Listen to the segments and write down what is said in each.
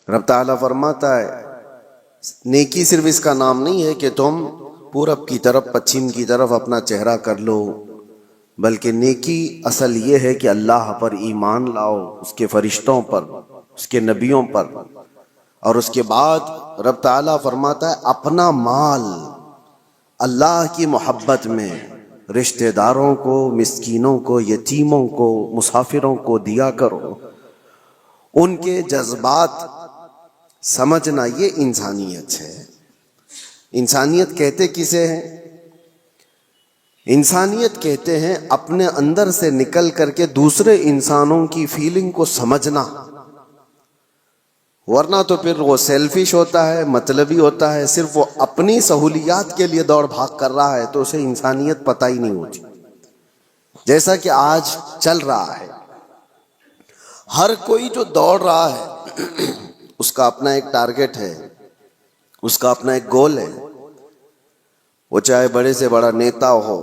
رب تعالیٰ فرماتا ہے نیکی صرف اس کا نام نہیں ہے کہ تم پورب کی طرف پچھم کی طرف اپنا چہرہ کر لو، بلکہ نیکی اصل یہ ہے کہ اللہ پر ایمان لاؤ، اس کے فرشتوں پر، اس کے نبیوں پر، اور اس کے بعد رب تعالیٰ فرماتا ہے اپنا مال اللہ کی محبت میں رشتہ داروں کو، مسکینوں کو، یتیموں کو، مسافروں کو دیا کرو۔ ان کے جذبات سمجھنا یہ انسانیت ہے۔ انسانیت کہتے کسے ہیں؟ انسانیت کہتے ہیں اپنے اندر سے نکل کر کے دوسرے انسانوں کی فیلنگ کو سمجھنا، ورنہ تو پھر وہ سیلفش ہوتا ہے، مطلبی ہوتا ہے، صرف وہ اپنی سہولیات کے لیے دوڑ بھاگ کر رہا ہے تو اسے انسانیت پتہ ہی نہیں ہوتی۔ جیسا کہ آج چل رہا ہے، ہر کوئی جو دوڑ رہا ہے اس کا اپنا ایک ٹارگٹ ہے، اس کا اپنا ایک گول ہے۔ وہ چاہے بڑے سے بڑا نیتا ہو،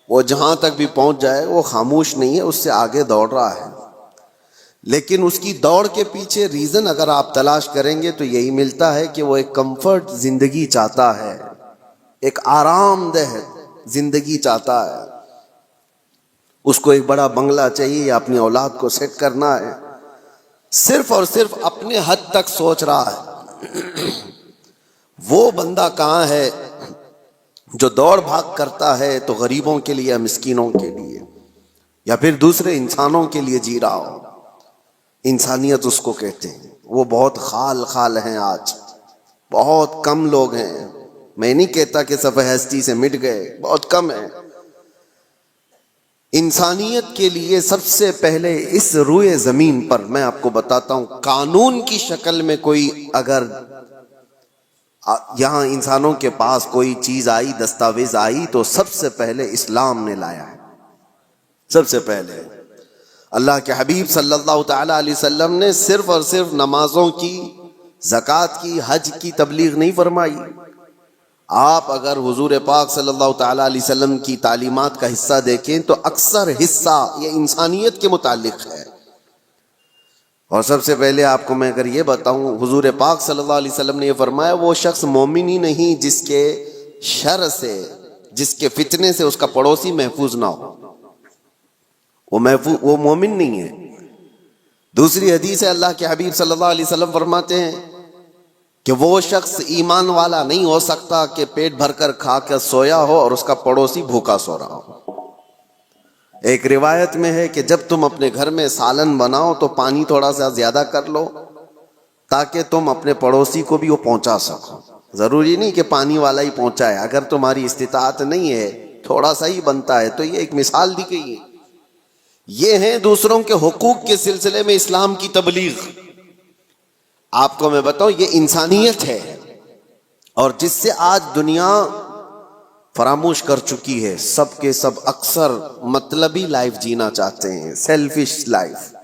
وہ جہاں تک بھی پہنچ جائے وہ خاموش نہیں ہے، اس سے آگے دوڑ رہا ہے۔ لیکن اس کی دوڑ کے پیچھے ریزن اگر آپ تلاش کریں گے تو یہی ملتا ہے کہ وہ ایک کمفرٹ زندگی چاہتا ہے، ایک آرام دہ زندگی چاہتا ہے، اس کو ایک بڑا بنگلہ چاہیے یا اپنی اولاد کو سیٹ کرنا ہے، صرف اور صرف اپنے حد تک سوچ رہا ہے۔ وہ بندہ کہاں ہے جو دوڑ بھاگ کرتا ہے تو غریبوں کے لیے، مسکینوں کے لیے، یا پھر دوسرے انسانوں کے لیے جی رہا ہو؟ انسانیت اس کو کہتے ہیں۔ وہ بہت خال ہیں، آج بہت کم لوگ ہیں۔ میں نہیں کہتا کہ صفحہ ہستی سے مٹ گئے، بہت کم ہیں۔ انسانیت کے لیے سب سے پہلے اس روئے زمین پر میں آپ کو بتاتا ہوں، قانون کی شکل میں کوئی اگر یہاں انسانوں کے پاس کوئی چیز آئی، دستاویز آئی، تو سب سے پہلے اسلام نے لایا ہے۔ سب سے پہلے اللہ کے حبیب صلی اللہ تعالی علیہ وسلم نے صرف اور صرف نمازوں کی، زکوٰۃ کی، حج کی تبلیغ نہیں فرمائی۔ آپ اگر حضور پاک صلی اللہ تعالی علیہ وسلم کی تعلیمات کا حصہ دیکھیں تو اکثر حصہ یہ انسانیت کے متعلق ہے۔ اور سب سے پہلے آپ کو میں اگر یہ بتاؤں، حضور پاک صلی اللہ علیہ وسلم نے یہ فرمایا وہ شخص مومن ہی نہیں جس کے شر سے، جس کے فتنے سے اس کا پڑوسی محفوظ نہ ہو، وہ مومن نہیں ہے۔ دوسری حدیث ہے، اللہ کے حبیب صلی اللہ علیہ وسلم فرماتے ہیں کہ وہ شخص ایمان والا نہیں ہو سکتا کہ پیٹ بھر کر کھا کر سویا ہو اور اس کا پڑوسی بھوکا سو رہا ہو۔ ایک روایت میں ہے کہ جب تم اپنے گھر میں سالن بناؤ تو پانی تھوڑا سا زیادہ کر لو تاکہ تم اپنے پڑوسی کو بھی وہ پہنچا سکو۔ ضروری نہیں کہ پانی والا ہی پہنچائے، اگر تمہاری استطاعت نہیں ہے، تھوڑا سا ہی بنتا ہے، تو یہ ایک مثال دی گئی ہے۔ یہ ہیں دوسروں کے حقوق کے سلسلے میں اسلام کی تبلیغ۔ آپ کو میں بتاؤں یہ انسانیت ہے، اور جس سے آج دنیا فراموش کر چکی ہے۔ سب کے سب اکثر مطلبی لائف جینا چاہتے ہیں، سیلفش لائف،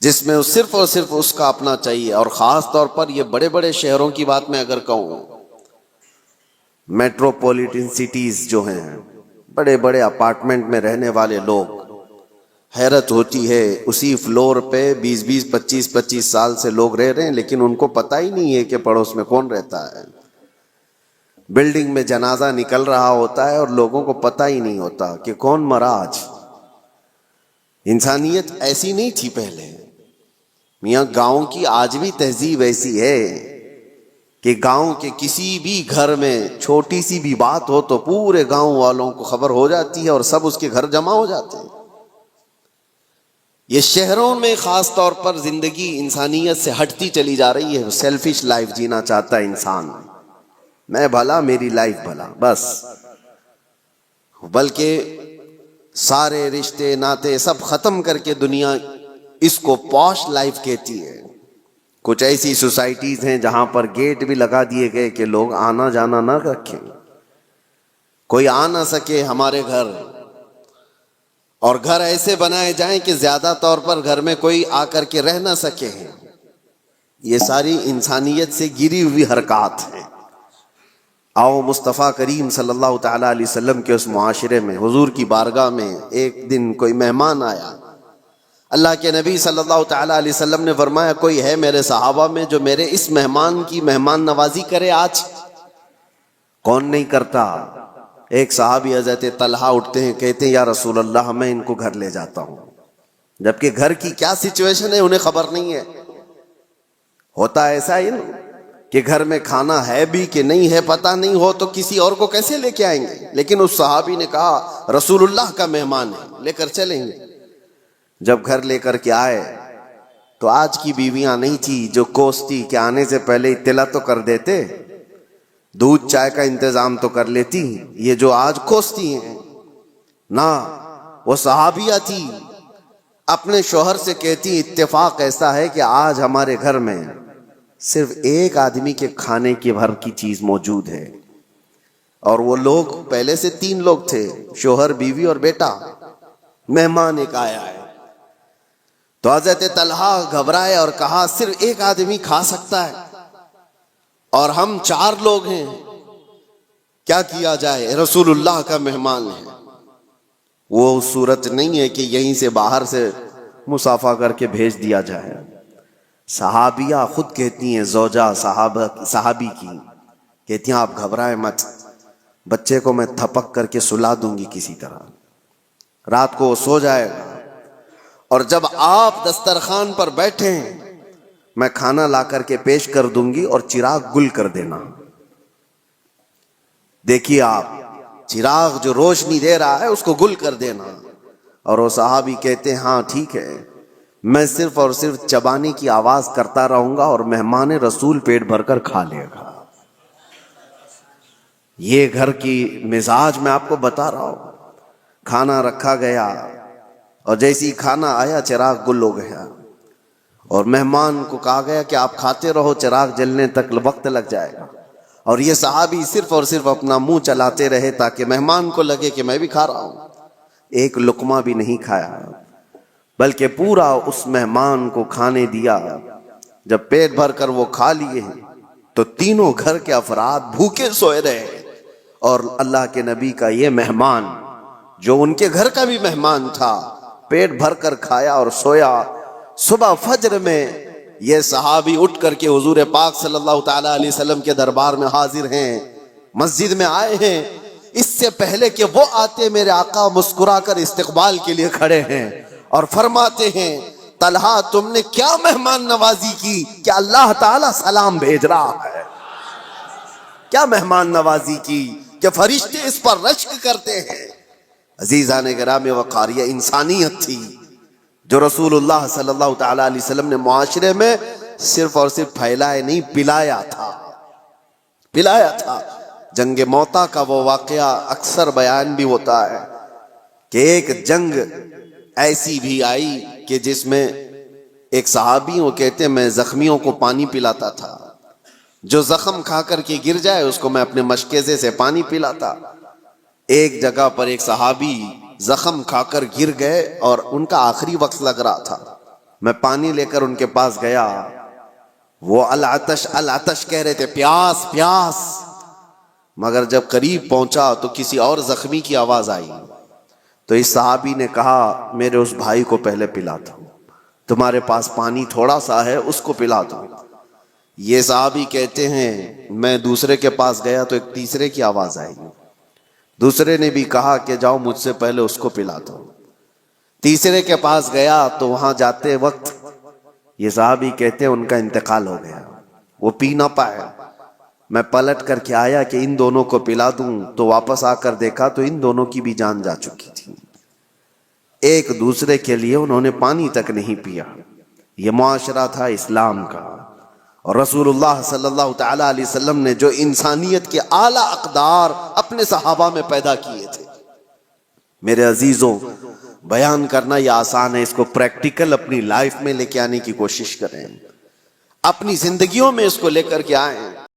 جس میں صرف اور صرف اس کا اپنا چاہیے۔ اور خاص طور پر یہ بڑے بڑے شہروں کی بات میں اگر کہوں، میٹروپولیٹن سٹیز جو ہیں، بڑے بڑے اپارٹمنٹ میں رہنے والے لوگ، حیرت ہوتی ہے اسی فلور پہ 25 سال سے لوگ رہ رہے ہیں، لیکن ان کو پتہ ہی نہیں ہے کہ پڑوس میں کون رہتا ہے۔ بلڈنگ میں جنازہ نکل رہا ہوتا ہے اور لوگوں کو پتہ ہی نہیں ہوتا کہ کون مرا آج۔ انسانیت ایسی نہیں تھی پہلے میاں۔ گاؤں کی آج بھی تہذیب ایسی ہے کہ گاؤں کے کسی بھی گھر میں چھوٹی سی بھی بات ہو تو پورے گاؤں والوں کو خبر ہو جاتی ہے اور سب اس کے گھر جمع ہو جاتے ہیں۔ یہ شہروں میں خاص طور پر زندگی انسانیت سے ہٹتی چلی جا رہی ہے۔ سیلفش لائف جینا چاہتا ہے انسان، میں بھلا، میری لائف بھلا، بس۔ بلکہ سارے رشتے ناتے سب ختم کر کے دنیا اس کو پوش لائف کہتی ہے۔ کچھ ایسی سوسائٹیز ہیں جہاں پر گیٹ بھی لگا دیے گئے کہ لوگ آنا جانا نہ رکھیں، کوئی آ نہ سکے ہمارے گھر، اور گھر ایسے بنائے جائیں کہ زیادہ طور پر گھر میں کوئی آ کر کے رہ نہ سکے۔ یہ ساری انسانیت سے گری ہوئی حرکات ہیں۔ آؤ مصطفیٰ کریم صلی اللہ تعالی علیہ وسلم کے اس معاشرے میں، حضور کی بارگاہ میں ایک دن کوئی مہمان آیا، اللہ کے نبی صلی اللہ تعالیٰ علیہ وسلم نے فرمایا کوئی ہے میرے صحابہ میں جو میرے اس مہمان کی مہمان نوازی کرے آج؟ کون نہیں کرتا؟ ایک صحابی حضرت طلحہ اٹھتے ہیں، کہتے ہیں یا رسول اللہ میں ان کو گھر لے جاتا ہوں، جبکہ گھر کی کیا سچویشن ہے انہیں خبر نہیں ہے۔ ہوتا ایسا ہی نا کہ گھر میں کھانا ہے بھی کہ نہیں ہے پتہ نہیں ہو تو کسی اور کو کیسے لے کے آئیں گے، لیکن اس صحابی نے کہا رسول اللہ کا مہمان ہے، لے کر چلیں گے۔ جب گھر لے کر کے آئے تو آج کی بیویاں نہیں تھی جو کوستی کہ آنے سے پہلے اطلاع تو کر دیتے، دودھ چائے کا انتظام تو کر لیتی، یہ جو آج کوستی ہیں نا، وہ صحابیہ تھی، اپنے شوہر سے کہتی اتفاق ایسا ہے کہ آج ہمارے گھر میں صرف ایک آدمی کے کھانے کی بھر کی چیز موجود ہے، اور وہ لوگ پہلے سے 3 لوگ تھے، شوہر بیوی اور بیٹا، مہمان ایک آیا ہے۔ تو حضرت طلحہ گھبرائے اور کہا صرف ایک آدمی کھا سکتا ہے اور ہم 4 لوگ ہیں، کیا کیا جائے؟ رسول اللہ کا مہمان ہے۔ وہ صورت نہیں ہے کہ یہیں سے باہر سے مصافحہ کر کے بھیج دیا جائے۔ صحابیہ خود کہتی ہیں، زوجہ صحابی کی کہتی ہیں آپ گھبرائیں مت، بچے کو میں تھپک کر کے سلا دوں گی کسی طرح، رات کو وہ سو جائے گا، اور جب آپ دسترخوان پر بیٹھیں میں کھانا لا کر کے پیش کر دوں گی اور چراغ گل کر دینا۔ دیکھیے آپ، چراغ جو روشنی دے رہا ہے اس کو گل کر دینا۔ اور وہ صحابی کہتے ہیں ہاں ٹھیک ہے، میں صرف اور صرف چبانے کی آواز کرتا رہوں گا اور مہمان رسول پیٹ بھر کر کھا لے گا۔ یہ گھر کی مزاج میں آپ کو بتا رہا ہوں۔ کھانا رکھا گیا اور جیسی کھانا آیا چراغ گل ہو گیا، اور مہمان کو کہا گیا کہ آپ کھاتے رہو، چراغ جلنے تک وقت لگ جائے گا، اور یہ صحابی صرف اور صرف اپنا منہ چلاتے رہے تاکہ مہمان کو لگے کہ میں بھی کھا رہا ہوں۔ ایک لقمہ بھی نہیں کھایا، بلکہ پورا اس مہمان کو کھانے دیا۔ جب پیٹ بھر کر وہ کھا لیے تو تینوں گھر کے افراد بھوکے سوئے رہے، اور اللہ کے نبی کا یہ مہمان جو ان کے گھر کا بھی مہمان تھا پیٹ بھر کر کھایا اور سویا۔ صبح فجر میں یہ صحابی اٹھ کر کے حضور پاک صلی اللہ تعالی علیہ وسلم کے دربار میں حاضر ہیں، مسجد میں آئے ہیں۔ اس سے پہلے کہ وہ آتے میرے آقا مسکرا کر استقبال کے لیے کھڑے ہیں اور فرماتے ہیں طلحہ تم نے کیا مہمان نوازی کی کہ اللہ تعالیٰ سلام بھیج رہا ہے؟ کیا مہمان نوازی کی کہ فرشتے اس پر رشک کرتے ہیں؟ عزیزان گرامی وقار، یہ انسانیت تھی جو رسول اللہ صلی اللہ تعالیٰ علیہ وسلم نے معاشرے میں صرف اور صرف پھیلائے نہیں، پلایا تھا۔ جنگ موتا کا وہ واقعہ اکثر بیان بھی ہوتا ہے کہ ایک جنگ ایسی بھی آئی کہ جس میں ایک صحابی وہ کہتے ہیں میں زخمیوں کو پانی پلاتا تھا، جو زخم کھا کر کے گر جائے اس کو میں اپنے مشکیزے سے پانی پلاتا۔ ایک جگہ پر ایک صحابی زخم کھا کر گر گئے اور ان کا آخری وقت لگ رہا تھا، میں پانی لے کر ان کے پاس گیا، وہ العطش العطش کہہ رہے تھے، پیاس پیاس، مگر جب قریب پہنچا تو کسی اور زخمی کی آواز آئی، تو اس صحابی نے کہا میرے اس بھائی کو پہلے پلا دو، تمہارے پاس پانی تھوڑا سا ہے اس کو پلا دو۔ یہ صحابی کہتے ہیں میں دوسرے کے پاس گیا تو ایک تیسرے کی آواز آئی، دوسرے نے بھی کہا کہ جاؤ مجھ سے پہلے اس کو پلا دو۔ تیسرے کے پاس گیا تو وہاں جاتے وقت یہ صحابی کہتے ہیں ان کا انتقال ہو گیا، وہ پی نہ پائے۔ میں پلٹ کر کے آیا کہ ان دونوں کو پلا دوں، تو واپس آ کر دیکھا تو ان دونوں کی بھی جان جا چکی تھی، ایک دوسرے کے لیے انہوں نے پانی تک نہیں پیا۔ یہ معاشرہ تھا اسلام کا، اور رسول اللہ صلی اللہ تعالی علیہ وسلم نے جو انسانیت کے اعلیٰ اقدار اپنے صحابہ میں پیدا کیے تھے۔ میرے عزیزوں، بیان کرنا یہ آسان ہے، اس کو پریکٹیکل اپنی لائف میں لے کے آنے کی کوشش کریں، اپنی زندگیوں میں اس کو لے کر کے آئیں۔